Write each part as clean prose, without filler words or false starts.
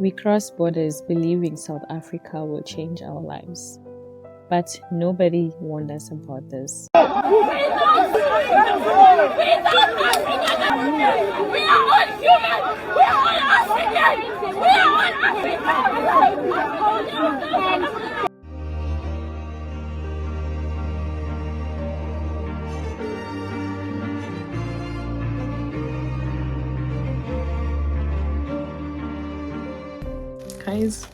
We cross borders believing South Africa will change our lives. But nobody warned us about this. We are all human! We are all African! We are all African! Guys,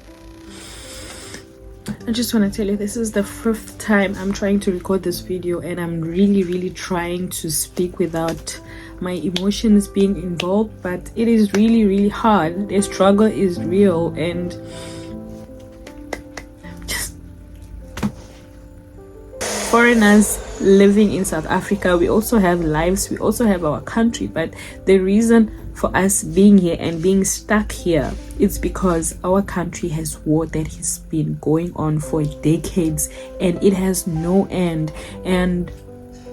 I just want to tell you, this is the 5th time I'm trying to record this video, and I'm really trying to speak without my emotions being involved, but it is really hard. The struggle is real, and just foreigners living in South Africa, we also have lives, we also have our country, but the reason for us being here and being stuck here, it's because our country has war that has been going on for decades and it has no end. And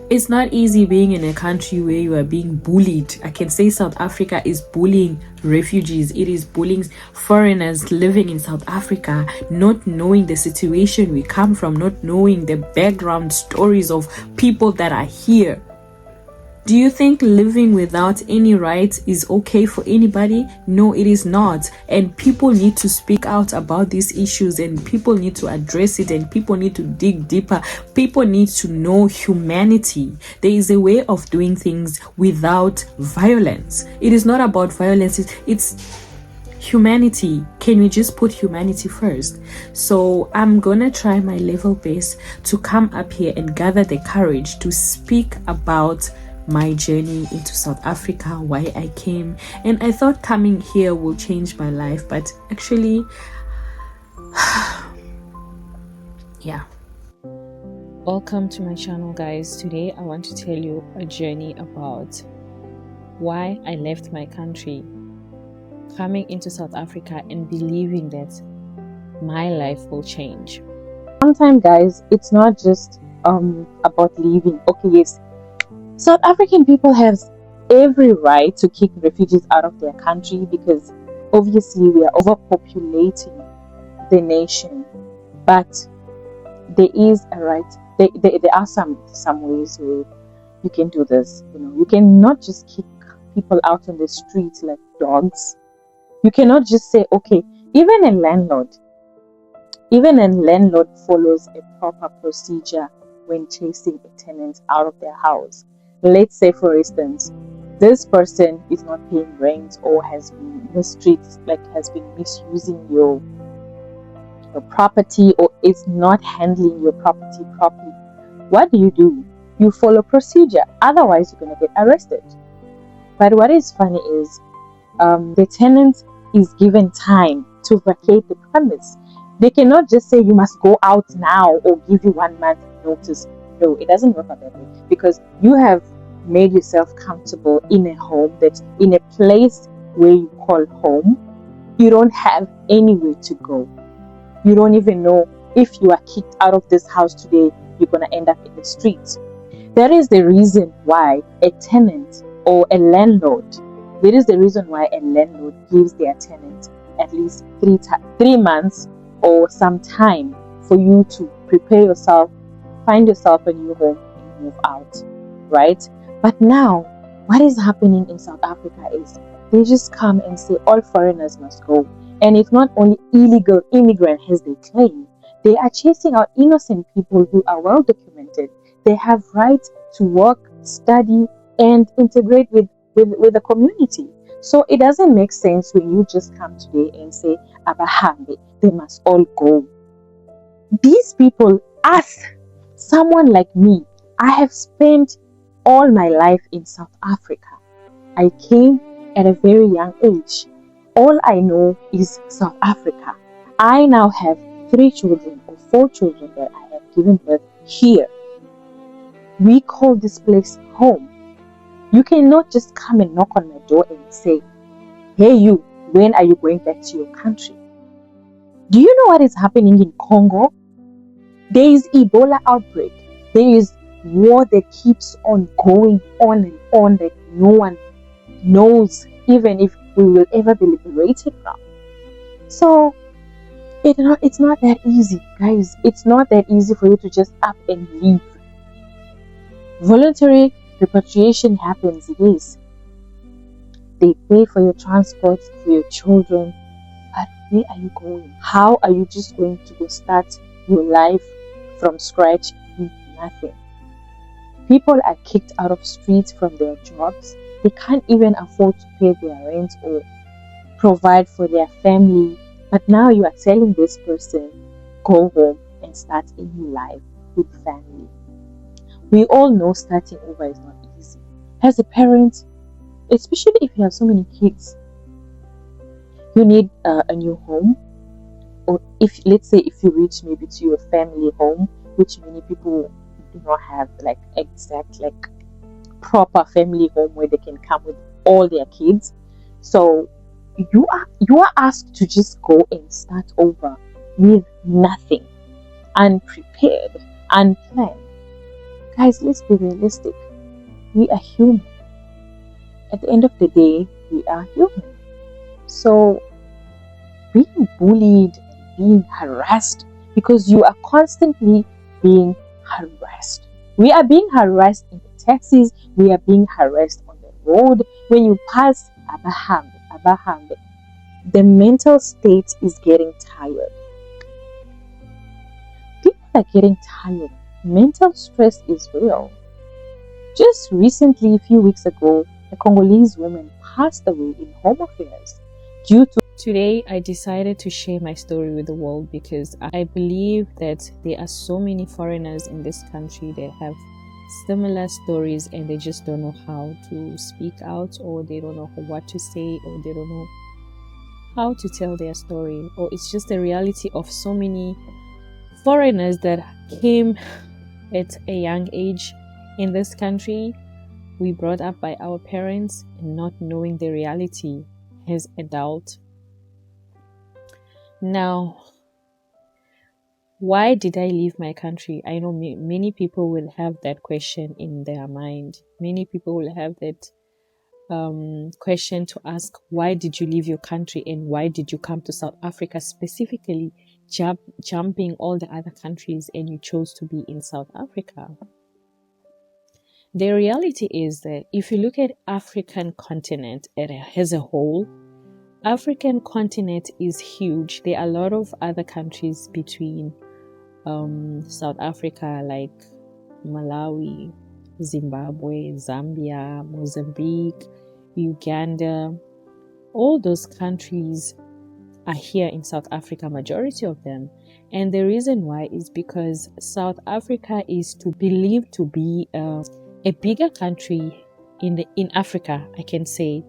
it's not easy being in a country where you are being bullied. I can say South Africa is bullying refugees. It is bullying foreigners living in South Africa, not knowing the situation we come from, not knowing the background stories of people that are here. Do you think living without any rights is okay for anybody? No, it is not. And people need to speak out about these issues, and people need to address it, and people need to dig deeper. People need to know humanity. There is a way of doing things without violence. It is not about violence. It's humanity. Can we just put humanity first? So I'm gonna try my level best to come up here and gather the courage to speak about my journey into South Africa, why I came. And I thought coming here will change my life, but actually yeah. Welcome to my channel, guys. Today I want to tell you a journey about why I left my country, coming into South Africa and believing that my life will change. Sometimes, guys, it's not just about leaving. Okay, yes, South African people have every right to kick refugees out of their country because obviously we are overpopulating the nation. But there is a right. There are some ways where you can do this. You know, you cannot just kick people out on the streets like dogs. You cannot just say, okay, even a landlord follows a proper procedure when chasing a tenant out of their house. Let's say, for instance, this person is not paying rent or has been in the streets, like has been misusing your property or is not handling your property properly. What do? You follow procedure. Otherwise, you're going to get arrested. But what is funny is the tenant is given time to vacate the premise. They cannot just say you must go out now or give you 1 month notice. No, it doesn't work out that way, because you have made yourself comfortable in a home, that in a place where you call home. You don't have anywhere to go. You don't even know if you are kicked out of this house today, you're going to end up in the streets. That is the reason why a tenant or a landlord, gives their tenant at least 3 months or some time for you to prepare yourself, find yourself a new home and move out, right? But now, what is happening in South Africa is they just come and say all foreigners must go. And it's not only illegal immigrants as they claim. They are chasing out innocent people who are well documented. They have rights to work, study, and integrate with the community. So it doesn't make sense when you just come today and say, Abahambe, they must all go. These people, someone like me, I have spent all my life in South Africa. I came at a very young age. All I know is South Africa. I now have 3 children or 4 children that I have given birth here. We call this place home. You cannot just come and knock on my door and say, hey you, when are you going back to your country? Do you know what is happening in Congo? There is Ebola outbreak. There is war that keeps on going on and on that no one knows even if we will ever be liberated from. So it's not that easy, guys. It's not that easy for you to just up and leave. Voluntary repatriation happens, yes. They pay for your transport, for your children, but where are you going? How are you just going to go start your life from scratch with nothing? People are kicked out of streets from their jobs. They can't even afford to pay their rent or provide for their family. But now you are telling this person, go home and start a new life with family. We all know starting over is not easy. As a parent, especially if you have so many kids, you need a new home. Or if, let's say, if you reach maybe to your family home, which many people do not have, like exact, like proper family home where they can come with all their kids. So you are asked to just go and start over with nothing, unprepared, unplanned. Guys, let's be realistic. We are human. At the end of the day, we are human. So being bullied and being harassed, because you are constantly being harassed. We are being harassed in the taxis, we are being harassed on the road. When you pass Abahambe, the mental state is getting tired. People are getting tired. Mental stress is real. Just recently, a few weeks ago, a Congolese woman passed away in home affairs due to. Today, I decided to share my story with the world because I believe that there are so many foreigners in this country that have similar stories and they just don't know how to speak out, or they don't know what to say, or they don't know how to tell their story, or it's just the reality of so many foreigners that came at a young age in this country. We brought up by our parents and not knowing the reality as adults. Now, why did I leave my country? I know many people will have that question in their mind. Many people will have that question to ask, why did you leave your country and why did you come to South Africa specifically, jumping all the other countries, and you chose to be in South Africa? The reality is that if you look at African continent as a whole, African continent is huge. There are a lot of other countries between South Africa, like Malawi, Zimbabwe, Zambia, Mozambique, Uganda. All those countries are here in South Africa, majority of them. And the reason why is because South Africa is believed to be a bigger country in Africa, I can say.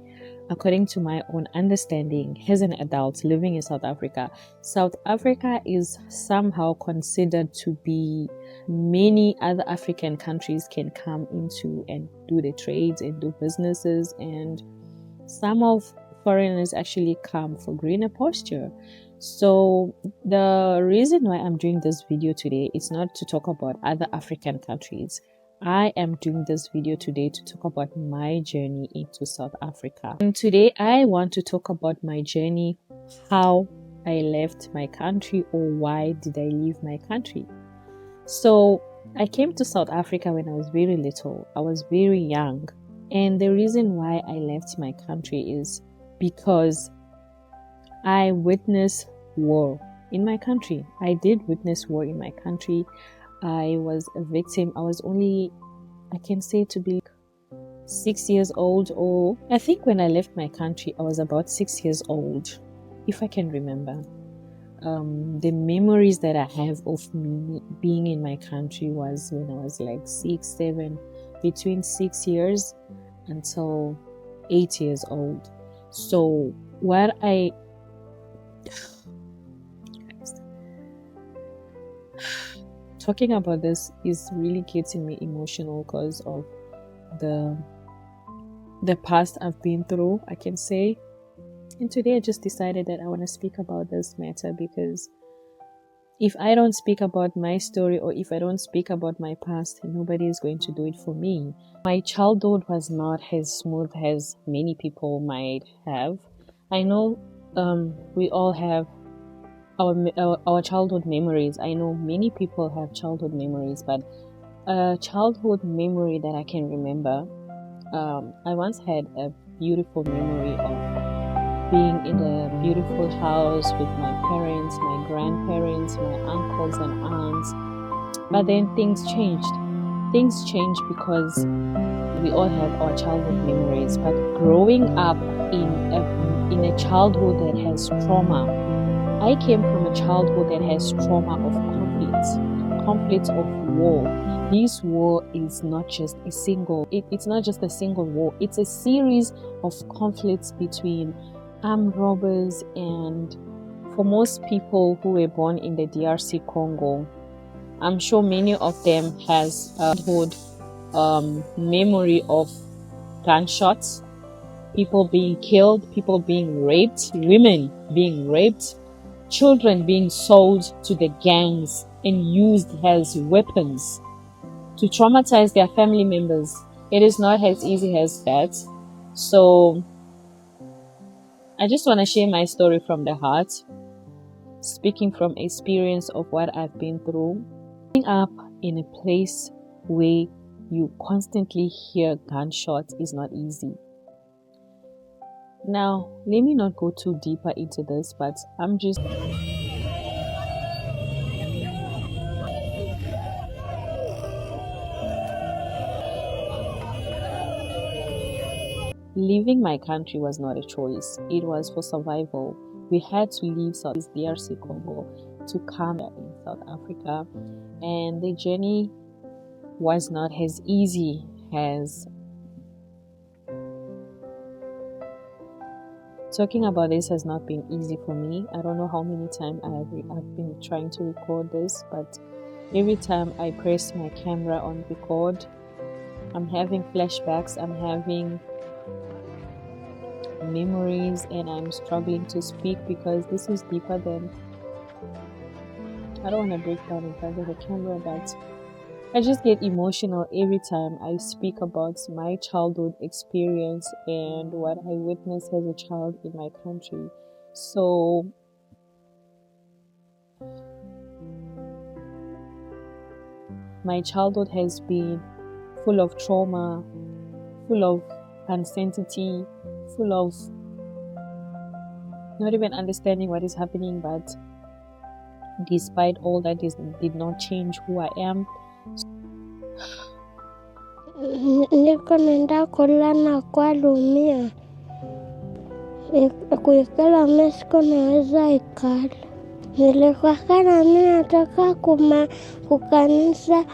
According to my own understanding as an adult living in South Africa, South Africa is somehow considered to be many other African countries can come into and do the trades and do businesses, and some of foreigners actually come for greener pasture. So the reason why I'm doing this video today is not to talk about other African countries. I am doing this video today to talk about my journey into South Africa. And today I want to talk about my journey, how I left my country, or why did I leave my country. So I came to South Africa when I was very little. I was very young. And the reason why I left my country is because I witnessed war in my country. I did witness war in my country. I was a victim. I was only, I can say, to be 6 years old, or I think when I left my country, I was about 6 years old, if I can remember. The memories that I have of me being in my country was when I was like 6, 7, between 6 years until 8 years old. So what talking about this is really getting me emotional because of the past I've been through, I can say. And today I just decided that I want to speak about this matter, because if I don't speak about my story, or if I don't speak about my past, nobody is going to do it for me. My childhood was not as smooth as many people might have. I know we all have our childhood memories. I know many people have childhood memories, but a childhood memory that I can remember, I once had a beautiful memory of being in a beautiful house with my parents, my grandparents, my uncles and aunts. But then things changed. Things changed because we all have our childhood memories. But growing up in a childhood that has trauma, I came from a childhood that has trauma of conflicts of war. This war is not just a single, it's not just a single war. It's a series of conflicts between armed robbers, and for most people who were born in the DRC Congo, I'm sure many of them has a childhood memory of gunshots, people being killed, people being raped, women being raped, children being sold to the gangs and used as weapons to traumatize their family members. It is not as easy as that. So I just want to share my story from the heart, speaking from experience of what I've been through. Growing up in a place where you constantly hear gunshots is not easy. Now, let me not go too deeper into this, but I'm just leaving my country was not a choice. It was for survival. We had to leave Southeast DRC Congo to come in South Africa, and the journey was not as easy as talking about this has not been easy for me. I don't know how many times I've been trying to record this, but every time I press my camera on record, I'm having flashbacks, I'm having memories, and I'm struggling to speak because this is deeper than, I don't want to break down in front of the camera, but I just get emotional every time I speak about my childhood experience and what I witnessed as a child in my country. So my childhood has been full of trauma, full of uncertainty, full of not even understanding what is happening, but despite all that, did not change who I am. Niko naenda kulala kwa lumia. Kuikala mesiko naweza ikala. Nilikuwa kana nataka kukanisa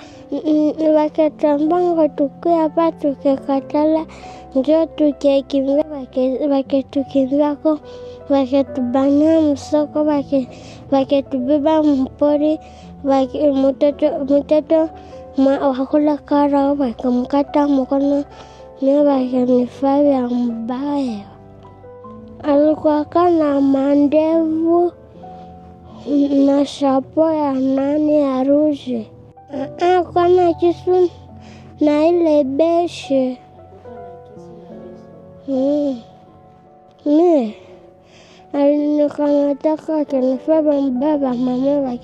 wakitambanga tukiwa hapa tukikatala ndio tukikimbia wakitukimbia wakitubania msoko wakitubeba mpori mtoto wakula kara wakamkata mkono na wakanifaa vya mbaya. Alikuwa kana mandevu na shapo ya nani ya ruji. Kana kisu na ile beshe. Nilikamata akanifaa mbaba mama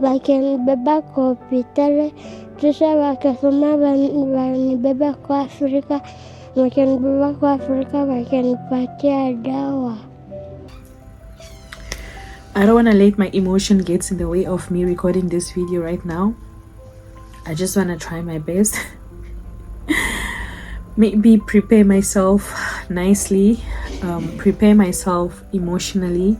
wakanibeba kwa hospitali. Kisha wakasema wanibeba kwa Afrika. Wakanibeba kwa Afrika wakanipatia dawa. I don't want to let my emotion get in the way of me recording this video right now. I just want to try my best. Maybe prepare myself nicely, prepare myself emotionally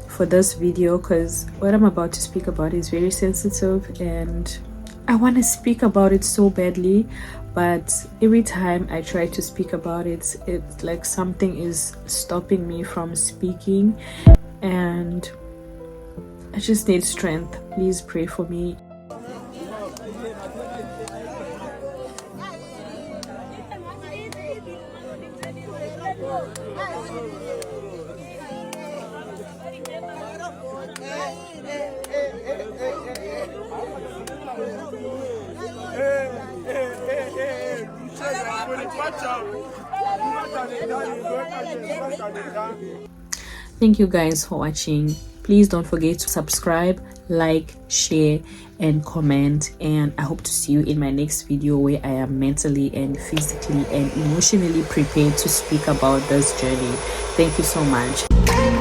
for this video, because what I'm about to speak about is very sensitive and I want to speak about it so badly, but every time I try to speak about it, it's like something is stopping me from speaking, and I just need strength. Please pray for me. Thank you guys for watching. Please don't forget to subscribe, like, share, and comment. And I hope to see you in my next video where I am mentally and physically and emotionally prepared to speak about this journey. Thank you so much.